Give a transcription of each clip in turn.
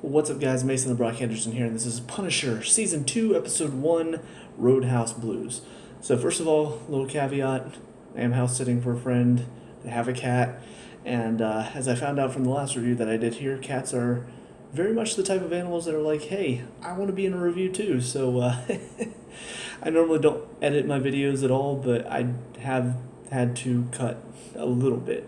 What's up, guys? Mason the Brock Henderson here, and this is Punisher, Season 2, Episode 1, Roadhouse Blues. So, first of all, little caveat, I am house sitting for a friend. They have a cat, and as I found out from the last review that I did here, cats are very much the type of animals that are like, hey, I want to be in a review too. So, I normally don't edit my videos at all, but I have had to cut a little bit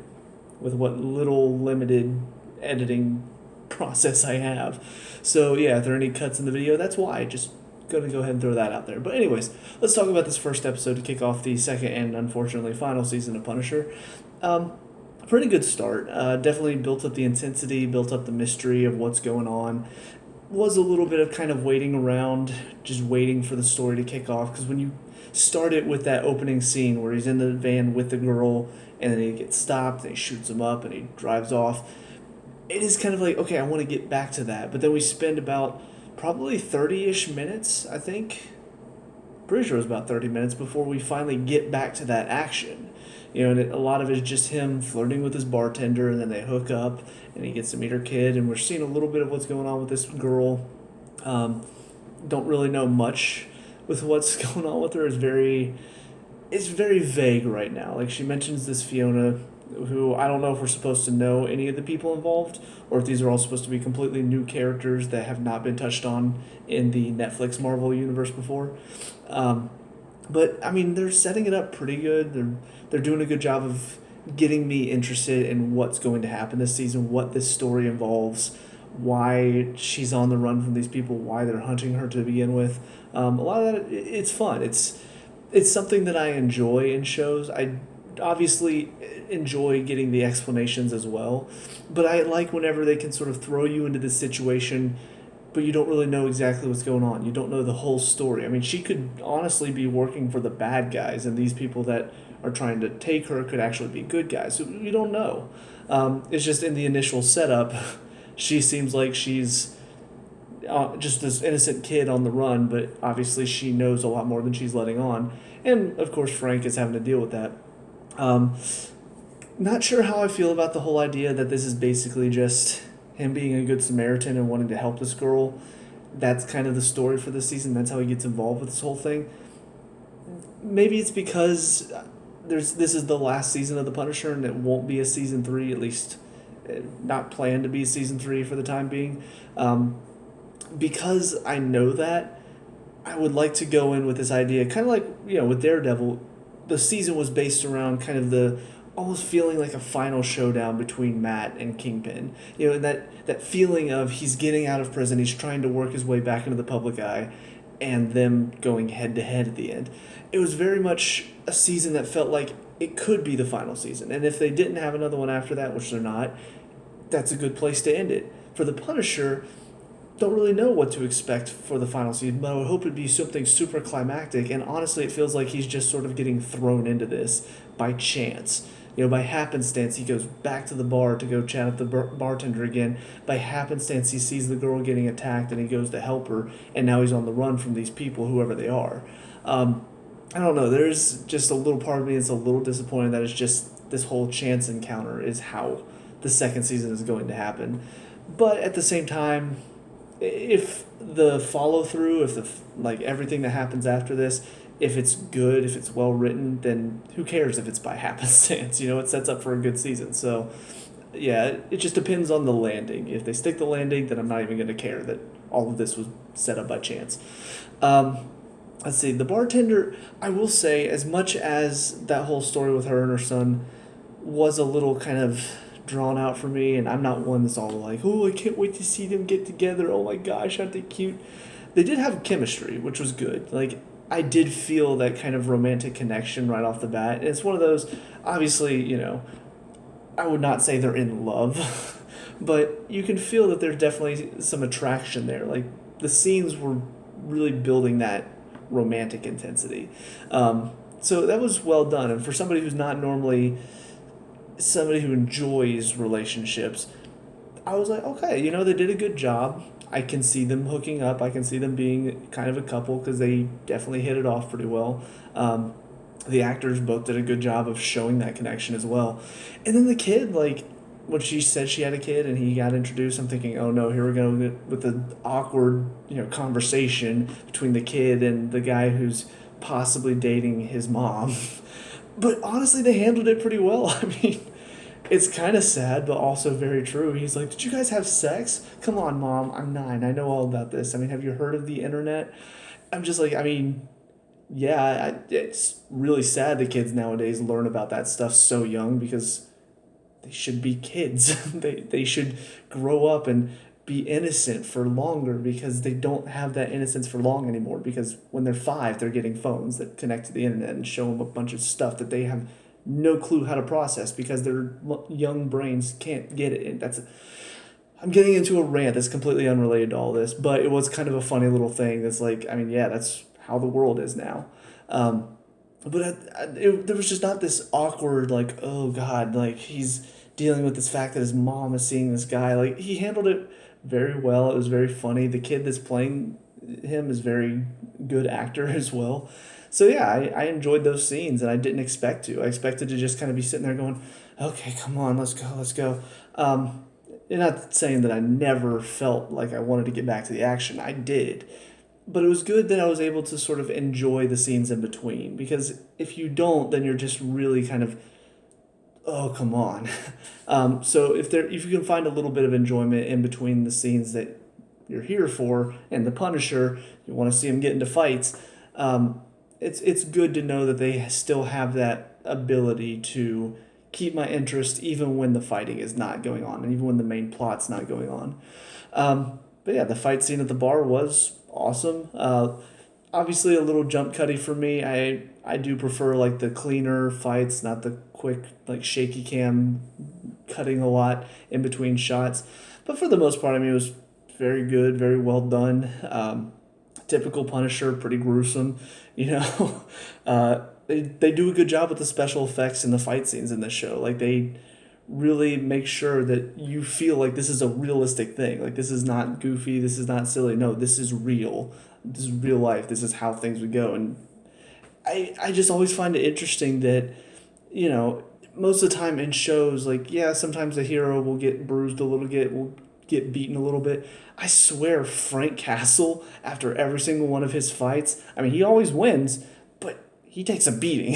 with what little limited editing process I have. So yeah, if there are any cuts in the video, that's why. Just gonna go ahead and throw that out there. But anyways, let's talk about this first episode to kick off the second and unfortunately final season of Punisher. Pretty good start. Definitely built up the intensity, built up the mystery of what's going on. Was a little bit of kind of waiting around, just waiting for the story to kick off. Because when you start it with that opening scene where he's in the van with the girl and then he gets stopped and he shoots him up and he drives off, it is kind of like, okay, I want to get back to that. But then we spend about probably 30-ish minutes, I think. Pretty sure it was about 30 minutes before we finally get back to that action. You know, and a lot of it is just him flirting with his bartender, and then they hook up, and he gets to meet her kid, and we're seeing a little bit of what's going on with this girl. Don't really know much with what's going on with her. It's very vague right now. Like, she mentions this Fiona, who I don't know if we're supposed to know any of the people involved, or if these are all supposed to be completely new characters that have not been touched on in the Netflix Marvel universe before. But I mean, they're setting it up pretty good. They're doing a good job of getting me interested in what's going to happen this season, what this story involves, why she's on the run from these people, why they're hunting her to begin with. A lot of that, it's fun. It's something that I enjoy in shows. I obviously enjoy getting the explanations as well, but I like whenever they can sort of throw you into this situation, but you don't really know exactly what's going on. You don't know the whole story. I mean, she could honestly be working for the bad guys, and these people that are trying to take her could actually be good guys. So you don't know. It's just in the initial setup, she seems like she's just this innocent kid on the run, but obviously she knows a lot more than she's letting on. And of course, Frank is having to deal with that. Not sure how I feel about the whole idea that this is basically just him being a good Samaritan and wanting to help this girl. That's kind of the story for this season. That's how he gets involved with this whole thing. Maybe it's because this is the last season of The Punisher and it won't be a season 3, at least not planned to be season 3 for the time being. Because I know that, I would like to go in with this idea, kind of like, with Daredevil, the season was based around kind of the almost feeling like a final showdown between Matt and Kingpin. And that feeling of he's getting out of prison, he's trying to work his way back into the public eye, and them going head to head at the end. It was very much a season that felt like it could be the final season. And if they didn't have another one after that, which they're not, that's a good place to end it. For The Punisher, don't really know what to expect for the final season, but I would hope it'd be something super climactic, and honestly it feels like he's just sort of getting thrown into this by chance. By happenstance he goes back to the bar to go chat with the bartender again. By happenstance he sees the girl getting attacked and he goes to help her, and now he's on the run from these people, whoever they are. I don't know, there's just a little part of me that's a little disappointed that it's just this whole chance encounter is how the second season is going to happen. But at the same time, if the follow through, if everything that happens after this, if it's good, if it's well written, then who cares if it's by happenstance? It sets up for a good season. So, yeah, it just depends on the landing. If they stick the landing, then I'm not even going to care that all of this was set up by chance. Let's see, the bartender, I will say, as much as that whole story with her and her son was a little kind of drawn out for me, and I'm not one that's all like, oh, I can't wait to see them get together, oh my gosh, aren't they cute? They did have chemistry, which was good. I did feel that kind of romantic connection right off the bat. And it's one of those, obviously, I would not say they're in love, but you can feel that there's definitely some attraction there. The scenes were really building that romantic intensity. So that was well done. And for somebody who's not normally somebody who enjoys relationships, I was like, okay, they did a good job. I can see them hooking up. I can see them being kind of a couple because they definitely hit it off pretty well. The actors both did a good job of showing that connection as well. And then the kid, when she said she had a kid and he got introduced, I'm thinking, oh no, here we go with the awkward, conversation between the kid and the guy who's possibly dating his mom. But honestly, they handled it pretty well. I mean, it's kind of sad, but also very true. He's like, "Did you guys have sex? Come on, mom. I'm 9. I know all about this. I mean, have you heard of the internet?" I'm just like, I mean, yeah, it's really sad that kids nowadays learn about that stuff so young because they should be kids. They should grow up and be innocent for longer because they don't have that innocence for long anymore. Because when they're 5, they're getting phones that connect to the internet and show them a bunch of stuff that they have no clue how to process because their young brains can't get it. And I'm getting into a rant that's completely unrelated to all this, but it was kind of a funny little thing. That's like, I mean, yeah, that's how the world is now. But there was just not this awkward, like, oh God, like he's dealing with this fact that his mom is seeing this guy. Like, he handled it very well. It was very funny. The kid that's playing him is very good actor as well. So yeah, I enjoyed those scenes and I didn't expect to. I expected to just kind of be sitting there going, okay, come on, let's go, let's go. And not saying that I never felt like I wanted to get back to the action. I did. But it was good that I was able to sort of enjoy the scenes in between because if you don't, then you're just really kind of, oh, come on. So if you can find a little bit of enjoyment in between the scenes that you're here for and the Punisher, you want to see him get into fights. It's good to know that they still have that ability to keep my interest even when the fighting is not going on and even when the main plot's not going on. But yeah, the fight scene at the bar was awesome. Obviously a little jump cutty for me. I do prefer like the cleaner fights, not the quick like shaky cam cutting a lot in between shots. But for the most part, I mean, it was very good, very well done. Typical Punisher, pretty gruesome, you know. They do a good job with the special effects and the fight scenes in this show. Like they really make sure that you feel like this is a realistic thing. Like this is not goofy, this is not silly. No, this is real. This is real life. This is how things would go. And I just always find it interesting that, most of the time in shows, like, yeah, sometimes the hero will get bruised a little bit, will get beaten a little bit. I swear Frank Castle, after every single one of his fights, I mean, he always wins, but he takes a beating.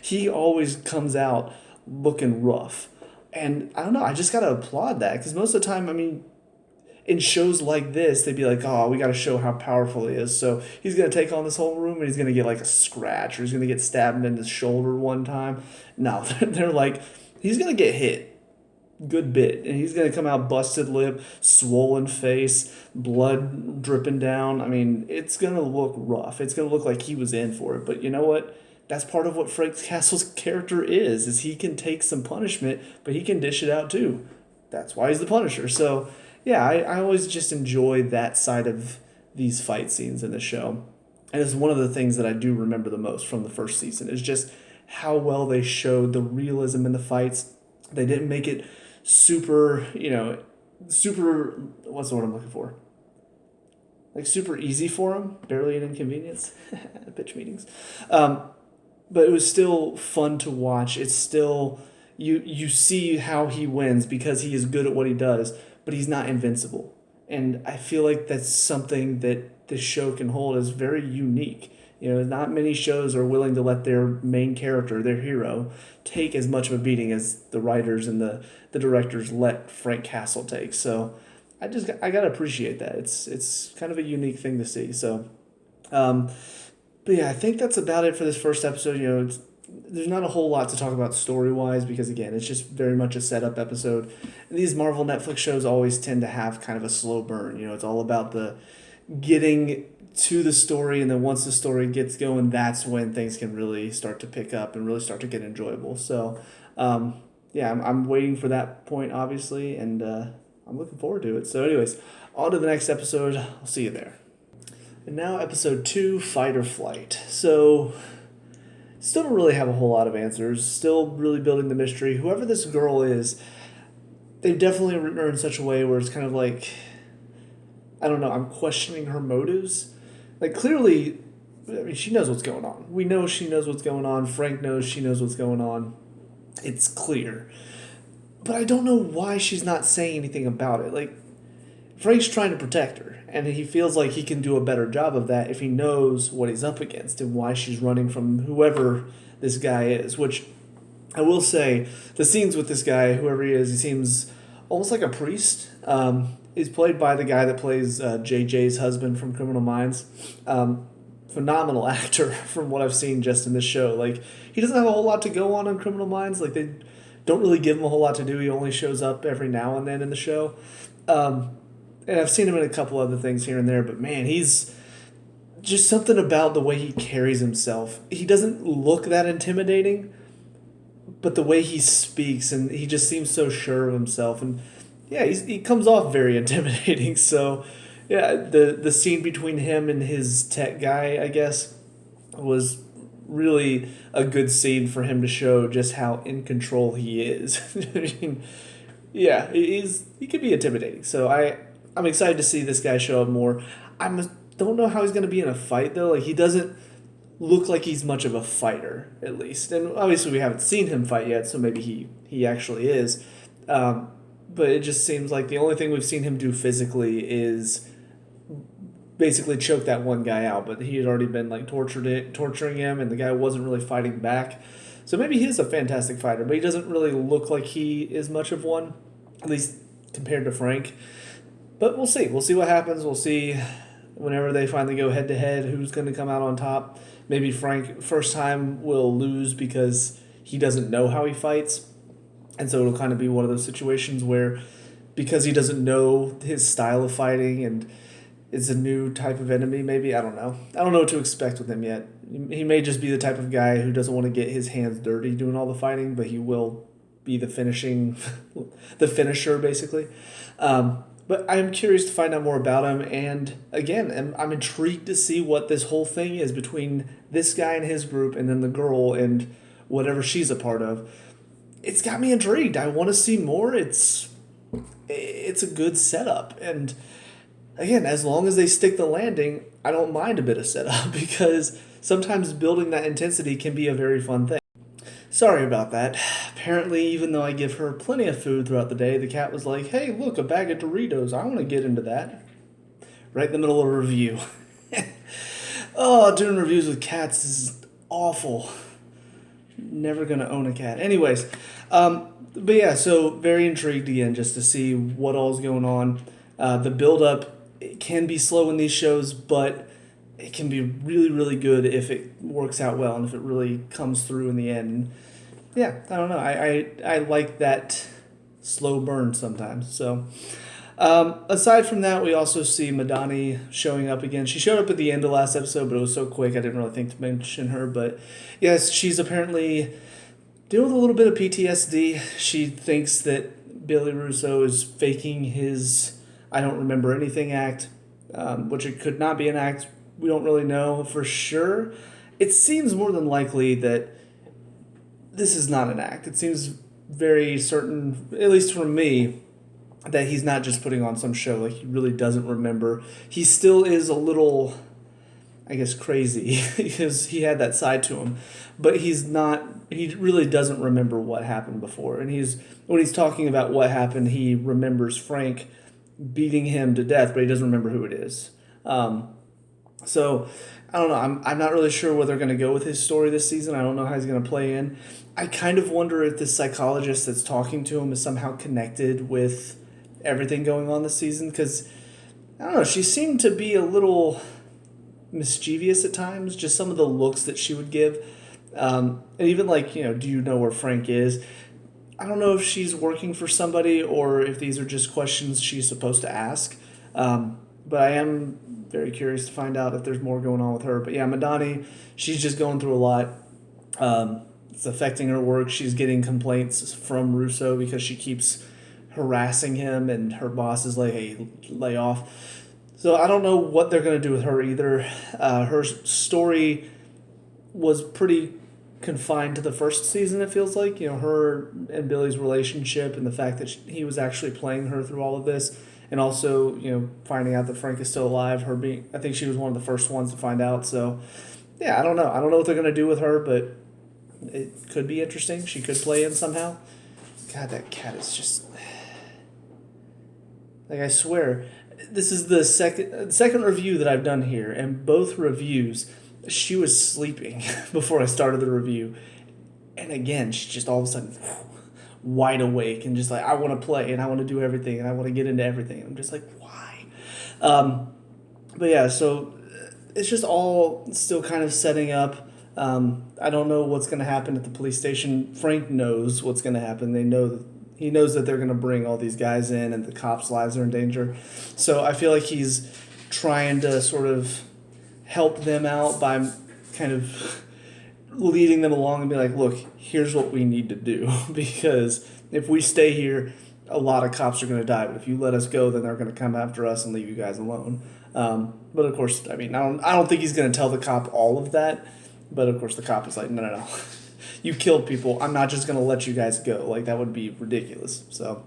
He always comes out looking rough. And I don't know, I just got to applaud that because most of the time, I mean, in shows like this, they'd be like, oh, we got to show how powerful he is. So he's going to take on this whole room and he's going to get like a scratch or he's going to get stabbed in the shoulder one time. No, they're like, he's going to get hit good bit and he's going to come out busted lip, swollen face, blood dripping down. I mean, it's going to look rough. It's going to look like he was in for it. But you know what? That's part of what Frank Castle's character is he can take some punishment, but he can dish it out too. That's why he's the Punisher. So, yeah, I always just enjoy that side of these fight scenes in the show. And it's one of the things that I do remember the most from the first season is just how well they showed the realism in the fights. They didn't make it super, super, what's the word I'm looking for? Like super easy for them, barely an inconvenience, pitch meetings. But it was still fun to watch. It's still, you see how he wins because he is good at what he does, but he's not invincible. And I feel like that's something that this show can hold as very unique. Not many shows are willing to let their main character, their hero, take as much of a beating as the writers and the directors let Frank Castle take. So I gotta appreciate that. It's kind of a unique thing to see. So, but yeah, I think that's about it for this first episode. There's not a whole lot to talk about story-wise because, again, it's just very much a setup episode. And these Marvel Netflix shows always tend to have kind of a slow burn. It's all about the getting to the story, and then once the story gets going, that's when things can really start to pick up and really start to get enjoyable. So, yeah, I'm waiting for that point, obviously, and I'm looking forward to it. So anyways, on to the next episode. I'll see you there. And now episode 2, Fight or Flight. So, still don't really have a whole lot of answers. Still really building the mystery. Whoever this girl is, they've definitely written her in such a way where it's kind of like, I don't know, I'm questioning her motives. Like, clearly, I mean, she knows what's going on. We know she knows what's going on. Frank knows she knows what's going on. It's clear. but I don't know why she's not saying anything about it. Like, Frank's trying to protect her, and he feels like he can do a better job of that if he knows what he's up against and why she's running from whoever this guy is. Which I will say, the scenes with this guy, whoever he is, he seems almost like a priest. He's played by the guy that plays JJ's husband from Criminal Minds. Phenomenal actor from what I've seen just in this show. Like, he doesn't have a whole lot to go on Criminal Minds. Like, they don't really give him a whole lot to do. He only shows up every now and then in the show. And I've seen him in a couple other things here and there, but man, he's just something about the way he carries himself. He doesn't look that intimidating, but the way he speaks, and he just seems so sure of himself. And yeah, he comes off very intimidating. So yeah, the scene between him and his tech guy, I guess, was really a good scene for him to show just how in control he is. I mean, yeah, he could be intimidating. So I'm excited to see this guy show up more. Don't know how he's going to be in a fight though. Like, he doesn't look like he's much of a fighter, at least. And obviously we haven't seen him fight yet, so maybe he actually is. But it just seems like the only thing we've seen him do physically is basically choke that one guy out. But he had already been like torturing him, and the guy wasn't really fighting back. So maybe he is a fantastic fighter, but he doesn't really look like he is much of one, at least compared to Frank. But we'll see. We'll see what happens. We'll see whenever they finally go head to head who's going to come out on top. Maybe Frank, first time, will lose because he doesn't know how he fights. And so it'll kind of be one of those situations where, because he doesn't know his style of fighting and it's a new type of enemy, maybe, I don't know. I don't know what to expect with him yet. He may just be the type of guy who doesn't want to get his hands dirty doing all the fighting, but he will be the finisher, basically. But I'm curious to find out more about him, and again, I'm intrigued to see what this whole thing is between this guy and his group, and then the girl and whatever she's a part of. It's got me intrigued. I want to see more. It's a good setup, and again, as long as they stick the landing, I don't mind a bit of setup because sometimes building that intensity can be a very fun thing. Sorry about that. Apparently, even though I give her plenty of food throughout the day, the cat was like, hey, look, a bag of Doritos. I want to get into that. Right in the middle of a review. Oh, doing reviews with cats is awful. Never going to own a cat. Anyways, but yeah, so very intrigued again just to see what all's going on. The build-up, it can be slow in these shows, but it can be really, really good if it works out well and if it really comes through in the end. Yeah, I don't know. I like that slow burn sometimes. So, aside from that, we also see Madani showing up again. She showed up at the end of last episode, but it was so quick I didn't really think to mention her. But yes, she's apparently dealing with a little bit of PTSD. She thinks that Billy Russo is faking his I don't remember anything act, which it could not be an act. We don't really know for sure. It seems more than likely that this is not an act. It seems very certain, at least for me, that he's not just putting on some show. Like, he really doesn't remember. He still is a little, I guess, crazy because he had that side to him. But he really doesn't remember what happened before. And when he's talking about what happened, he remembers Frank beating him to death, but he doesn't remember who it is. So, I don't know. I'm not really sure where they're going to go with his story this season. I don't know how he's going to play in. I kind of wonder if this psychologist that's talking to him is somehow connected with everything going on this season, because, I don't know, she seemed to be a little mischievous at times, just some of the looks that she would give. And even like, do you know where Frank is? I don't know if she's working for somebody or if these are just questions she's supposed to ask. But I am very curious to find out if there's more going on with her. But yeah, Madani, she's just going through a lot. It's affecting her work. She's getting complaints from Russo because she keeps harassing him, and her boss is like, hey, lay off. So I don't know what they're going to do with her either. Her story was pretty confined to the first season, it feels like. Her and Billy's relationship and the fact that he was actually playing her through all of this. And also, finding out that Frank is still alive. I think she was one of the first ones to find out. So, yeah, I don't know. I don't know what they're going to do with her, but it could be interesting. She could play in somehow. God, that cat is just... Like, I swear, this is the second review that I've done here, and both reviews, she was sleeping before I started the review. And again, she's just all of a sudden wide awake and just like, I want to play and I want to do everything and I want to get into everything. And I'm just like, why? But yeah, so it's just all still kind of setting up. I don't know what's going to happen at the police station. Frank knows what's going to happen. He knows that they're going to bring all these guys in and the cops' lives are in danger. So I feel like he's trying to sort of help them out by kind of leading them along and be like, look, here's what we need to do. Because if we stay here, a lot of cops are going to die. But if you let us go, then they're going to come after us and leave you guys alone. But of course, I mean, I don't think he's going to tell the cop all of that. But of course, the cop is like, no. You killed people. I'm not just going to let you guys go. Like, that would be ridiculous. So,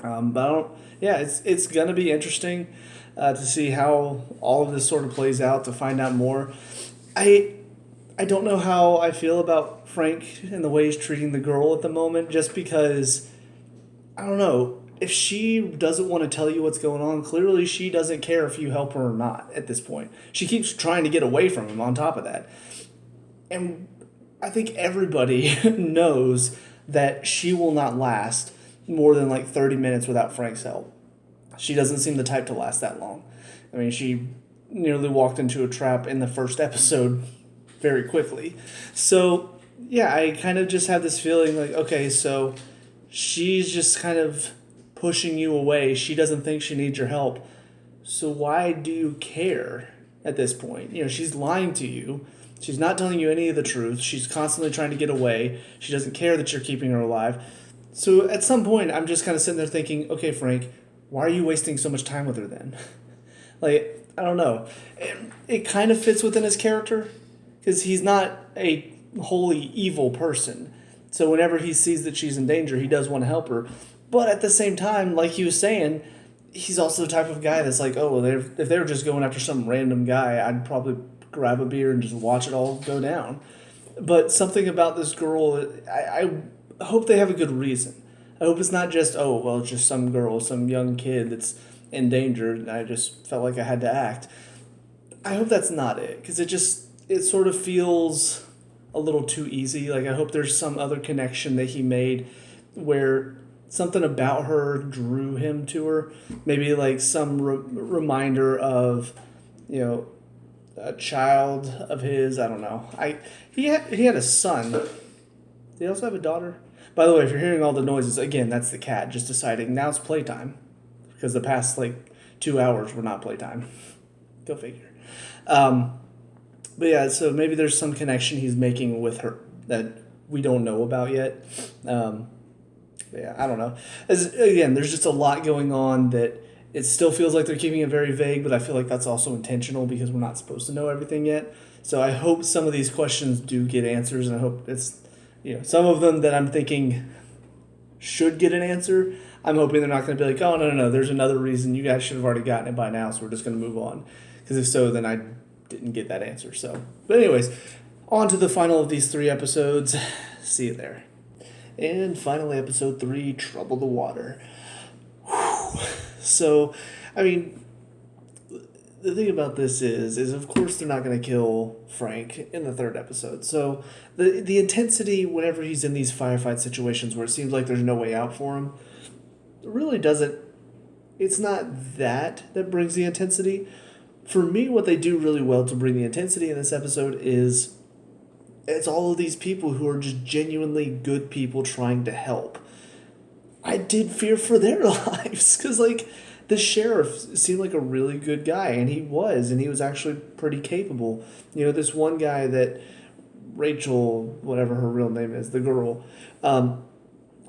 but it's going to be interesting to see how all of this sort of plays out, to find out more. I don't know how I feel about Frank and the way he's treating the girl at the moment, just because, I don't know, if she doesn't want to tell you what's going on, clearly she doesn't care if you help her or not at this point. She keeps trying to get away from him on top of that. And I think everybody knows that she will not last more than like 30 minutes without Frank's help. She doesn't seem the type to last that long. I mean, she nearly walked into a trap in the first episode very quickly. So, yeah, I kind of just have this feeling like, okay, so she's just kind of pushing you away. She doesn't think she needs your help. So why do you care at this point? You know, she's lying to you. She's not telling you any of the truth. She's constantly trying to get away. She doesn't care that you're keeping her alive. So at some point, I'm just kind of sitting there thinking, okay, Frank, why are you wasting so much time with her then? Like, I don't know. It kind of fits within his character, because he's not a wholly evil person. So whenever he sees that she's in danger, he does want to help her. But at the same time, like he was saying, he's also the type of guy that's like, oh, well, if they were just going after some random guy, I'd probably grab a beer and just watch it all go down. But something about this girl, I hope they have a good reason. I hope it's not just, oh, well, it's just some girl, some young kid that's in danger, and I just felt like I had to act. I hope that's not it, because it sort of feels a little too easy. Like, I hope there's some other connection that he made where something about her drew him to her. Maybe like some reminder of, you know, a child of his. I don't know. He had a son. Did he also have a daughter? By the way, if you're hearing all the noises, again, that's the cat just deciding now it's playtime, because the past like 2 hours were not playtime. Go figure. But yeah, so maybe there's some connection he's making with her that we don't know about yet. Yeah, I don't know. Again, there's just a lot going on that it still feels like they're keeping it very vague, but I feel like that's also intentional because we're not supposed to know everything yet. So I hope some of these questions do get answers, and I hope it's, you know, some of them that I'm thinking should get an answer. I'm hoping they're not going to be like, oh, no, there's another reason. You guys should have already gotten it by now, so we're just going to move on. Because if so, then I didn't get that answer. So, but anyways, on to the final of these 3 episodes. See you there. And finally, episode 3, Trouble the Water. Whew. So, I mean, the thing about this is of course they're not going to kill Frank in the 3rd episode. So the intensity whenever he's in these firefight situations where it seems like there's no way out for him, really doesn't, it's not that brings the intensity. For me, what they do really well to bring the intensity in this episode is it's all of these people who are just genuinely good people trying to help. I did fear for their lives, because, like, the sheriff seemed like a really good guy, and he was actually pretty capable. You know, this one guy that Rachel, whatever her real name is, the girl,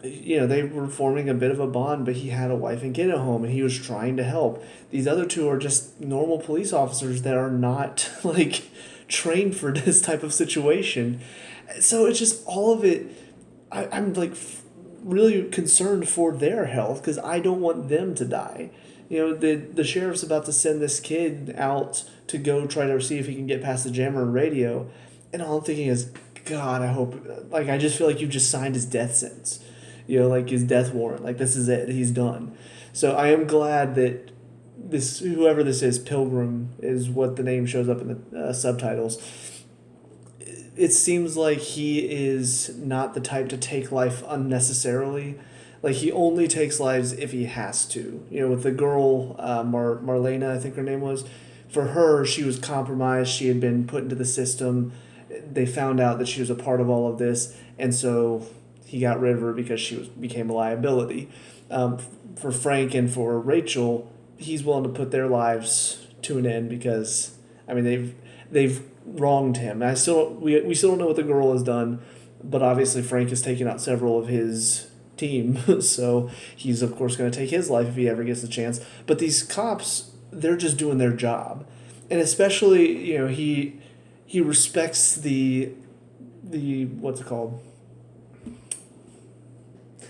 you know, they were forming a bit of a bond, but he had a wife and kid at home, and he was trying to help. These other 2 are just normal police officers that are not, like, trained for this type of situation. So it's just all of it, I'm, like, really concerned for their health, because I don't want them to die. You know, the sheriff's about to send this kid out to go try to see if he can get past the jammer and radio, and all I'm thinking is, God, I hope, like, I just feel like you just signed his death sentence. like his death warrant. Like, this is it. He's done. So I am glad that whoever this is, Pilgrim is what the name shows up in the subtitles. It seems like he is not the type to take life unnecessarily. Like, he only takes lives if he has to. With the girl, Marlena, I think her name was, for her, she was compromised. She had been put into the system. They found out that she was a part of all of this, and so he got rid of her because became a liability. For Frank and for Rachel, he's willing to put their lives to an end because, I mean, they've wronged him. We still don't know what the girl has done, but obviously Frank has taken out several of his team, so he's of course going to take his life if he ever gets the chance. But these cops, they're just doing their job, and especially he respects the what's it called?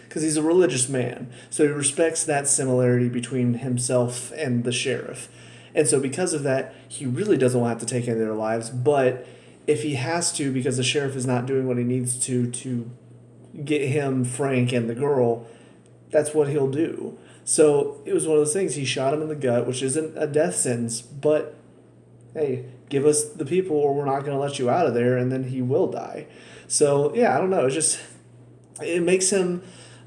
Because he's a religious man, so he respects that similarity between himself and the sheriff. And so because of that, he really doesn't want to have to take any of their lives. But if he has to, because the sheriff is not doing what he needs to get him, Frank, and the girl, that's what he'll do. So it was one of those things. He shot him in the gut, which isn't a death sentence, but hey, give us the people or we're not going to let you out of there, and then he will die. So, yeah, I don't know. It makes him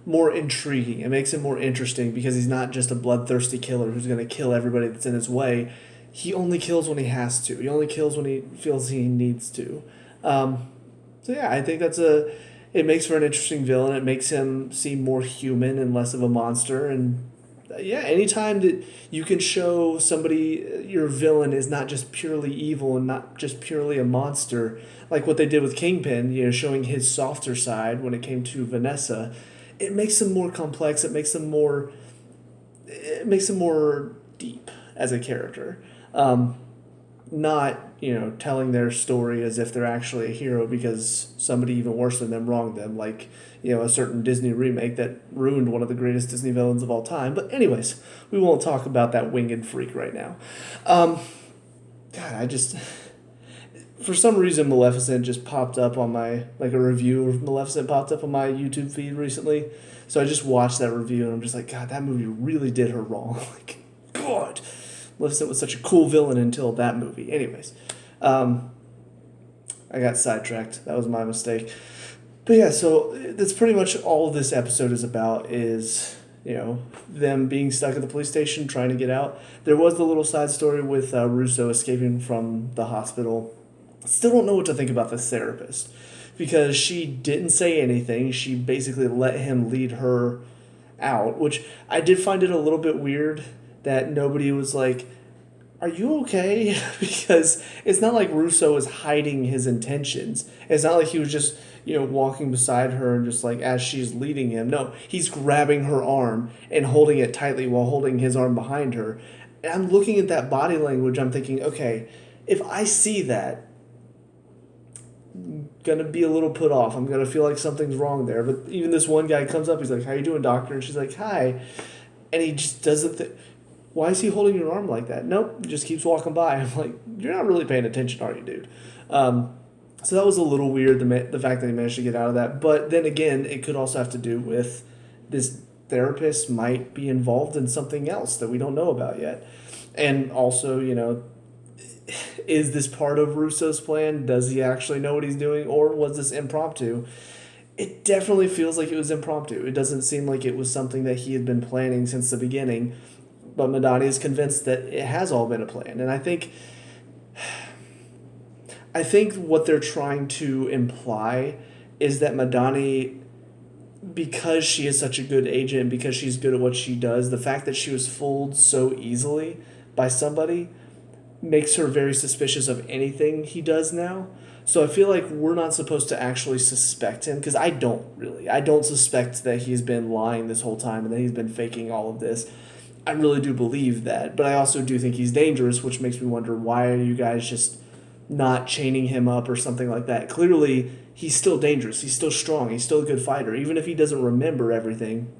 more intriguing. It makes him more interesting because he's not just a bloodthirsty killer who's going to kill everybody that's in his way. He only kills when he has to. He only kills when he feels he needs to. So yeah, I think it makes for an interesting villain. It makes him seem more human and less of a monster. And yeah, anytime that you can show somebody your villain is not just purely evil and not just purely a monster, like what they did with Kingpin, showing his softer side when it came to Vanessa, it makes them more complex. It makes them more deep as a character. Not telling their story as if they're actually a hero because somebody even worse than them wronged them, like a certain Disney remake that ruined one of the greatest Disney villains of all time. But anyways, we won't talk about that winged freak right now. God, for some reason Maleficent just popped up on my, like a review of Maleficent popped up on my YouTube feed recently. So I just watched that review and I'm just like, God, that movie really did her wrong. Like, God, Maleficent was such a cool villain until that movie. Anyways, I got sidetracked. That was my mistake. But yeah, so that's pretty much all this episode is about is, them being stuck at the police station trying to get out. There was the little side story with Russo escaping from the hospital. Still don't know what to think about this therapist because she didn't say anything. She basically let him lead her out, which I did find it a little bit weird that nobody was like, are you okay? Because it's not like Russo is hiding his intentions. It's not like he was just, walking beside her and just like as she's leading him. No, he's grabbing her arm and holding it tightly while holding his arm behind her. And I'm looking at that body language. I'm thinking, okay, if I see that, I'm gonna be a little put off. I'm gonna feel like something's wrong there. But even this one guy comes up, he's like, how you doing, doctor? And she's like, hi. And he just doesn't why is he holding your arm like that? Nope, he just keeps walking by. I'm like, you're not really paying attention, are you, dude? So that was a little weird, the fact that he managed to get out of that. But then again, it could also have to do with this therapist might be involved in something else that we don't know about yet. And also, is this part of Russo's plan? Does he actually know what he's doing? Or was this impromptu? It definitely feels like it was impromptu. It doesn't seem like it was something that he had been planning since the beginning. But Madani is convinced that it has all been a plan. And I think what they're trying to imply is that Madani, because she is such a good agent, because she's good at what she does, the fact that she was fooled so easily by somebody makes her very suspicious of anything he does now. So I feel like we're not supposed to actually suspect him, because I don't really. I don't suspect that he's been lying this whole time and that he's been faking all of this. I really do believe that, but I also do think he's dangerous, which makes me wonder, why are you guys just not chaining him up or something like that? Clearly, he's still dangerous. He's still strong. He's still a good fighter. Even if he doesn't remember everything,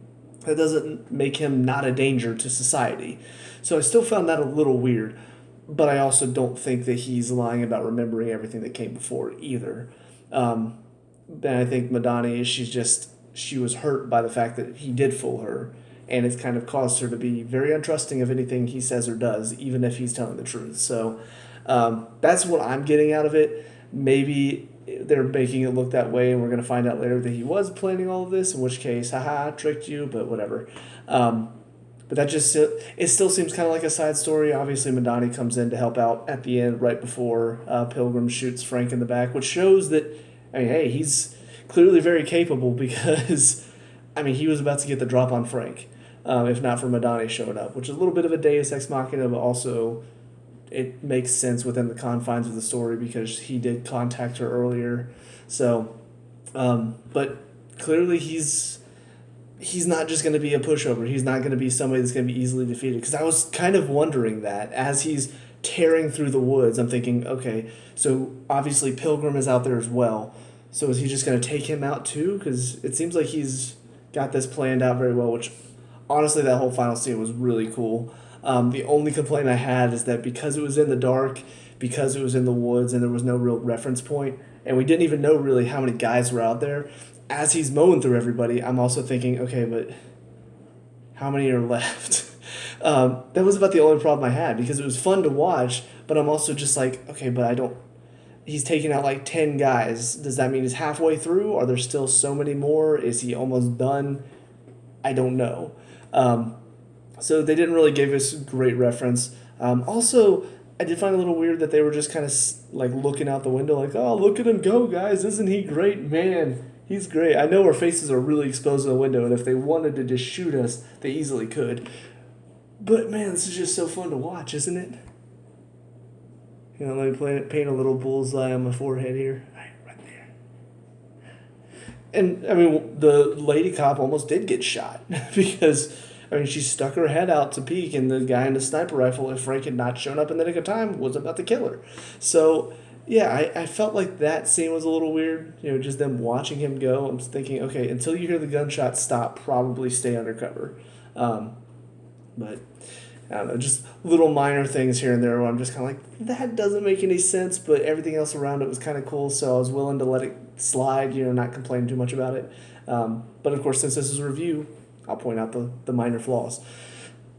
that doesn't make him not a danger to society. So I still found that a little weird, but I also don't think that he's lying about remembering everything that came before either. Then I think Madani, she was hurt by the fact that he did fool her, and it's kind of caused her to be very untrusting of anything he says or does, even if he's telling the truth. So that's what I'm getting out of it. Maybe they're making it look that way, and we're going to find out later that he was planning all of this, in which case, haha, tricked you, but whatever. But that just, it still seems kind of like a side story. Obviously, Madani comes in to help out at the end, right before Pilgrim shoots Frank in the back, which shows that, I mean, hey, he's clearly very capable because, I mean, he was about to get the drop on Frank, if not for Madani showing up, which is a little bit of a deus ex machina, but also it makes sense within the confines of the story because he did contact her earlier. So, but clearly he's not just going to be a pushover. He's not going to be somebody that's going to be easily defeated. Because I was kind of wondering that as he's tearing through the woods, I'm thinking, okay, so obviously Pilgrim is out there as well. So is he just going to take him out too? Because it seems like he's got this planned out very well, which honestly that whole final scene was really cool. The only complaint I had is that because it was in the dark, because it was in the woods, and there was no real reference point, and we didn't even know really how many guys were out there, as he's mowing through everybody, I'm also thinking, okay, but how many are left? That was about the only problem I had, because it was fun to watch, but I'm also just like, okay, but I don't... He's taking out like 10 guys. Does that mean he's halfway through? Are there still so many more? Is he almost done? I don't know. So they didn't really give us great reference. Also, I did find it a little weird that they were just kind of like looking out the window like, oh, look at him go, guys. Isn't he great? Man, he's great. I know our faces are really exposed in the window, and if they wanted to just shoot us, they easily could. But, man, this is just so fun to watch, isn't it? You know, let me paint a little bullseye on my forehead here. Right there. And, I mean, the lady cop almost did get shot because... I mean, she stuck her head out to peek, and the guy in the sniper rifle, if Frank had not shown up in the nick of time, was about to kill her. So, yeah, I felt like that scene was a little weird. You know, just them watching him go. I'm thinking, okay, until you hear the gunshot stop, probably stay undercover. But, I don't know, just little minor things here and there where I'm just kind of like, that doesn't make any sense, but everything else around it was kind of cool, so I was willing to let it slide, you know, not complain too much about it. But, of course, since this is a review, I'll point out the minor flaws.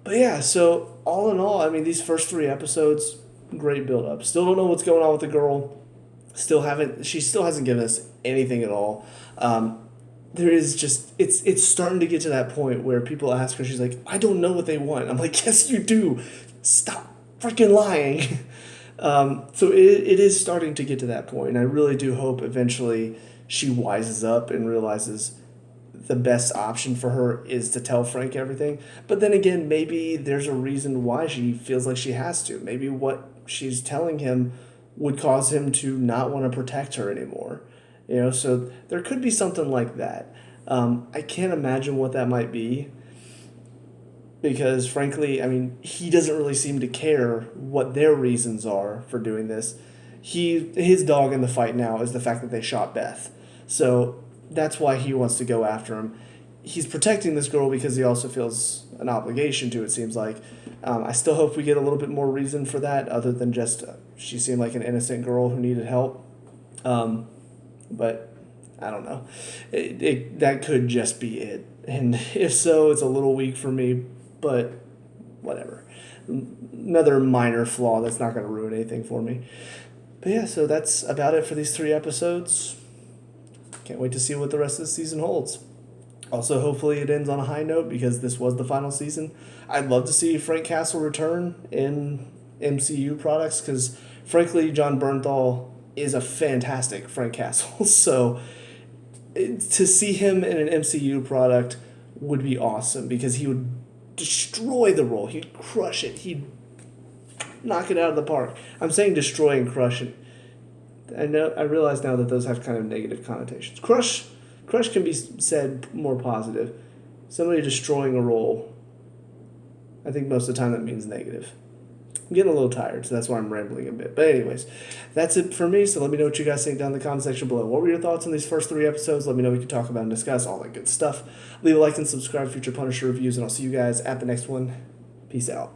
But yeah, so all in all, I mean, these first 3 episodes, great build-up. Still don't know what's going on with the girl. She still hasn't given us anything at all. There is just, it's starting to get to that point where people ask her, she's like, I don't know what they want. I'm like, yes, you do. Stop freaking lying. So it is starting to get to that point, and I really do hope eventually she wises up and realizes the best option for her is to tell Frank everything. But then again, maybe there's a reason why she feels like she has to. Maybe what she's telling him would cause him to not want to protect her anymore. You know, so there could be something like that. I can't imagine what that might be because, frankly, I mean, he doesn't really seem to care what their reasons are for doing this. His dog in the fight now is the fact that they shot Beth. So that's why he wants to go after him. He's protecting this girl because he also feels an obligation to, it seems like. I still hope we get a little bit more reason for that other than just she seemed like an innocent girl who needed help. But I don't know. That could just be it. And if so, it's a little weak for me, but whatever. Another minor flaw that's not going to ruin anything for me. But yeah, so that's about it for these 3 episodes. Can't wait to see what the rest of the season holds. Also, hopefully it ends on a high note because this was the final season. I'd love to see Frank Castle return in MCU products because, frankly, John Bernthal is a fantastic Frank Castle. So to see him in an MCU product would be awesome because he would destroy the role. He'd crush it. He'd knock it out of the park. I'm saying destroy and crush it. I realize now that those have kind of negative connotations. Crush can be said more positive. Somebody destroying a role, I think most of the time that means negative. I'm getting a little tired, so that's why I'm rambling a bit. But anyways, that's it for me, so let me know what you guys think down in the comment section below. What were your thoughts on these first 3 episodes? Let me know, we can talk about and discuss all that good stuff. Leave a like and subscribe for future Punisher reviews, and I'll see you guys at the next one. Peace out.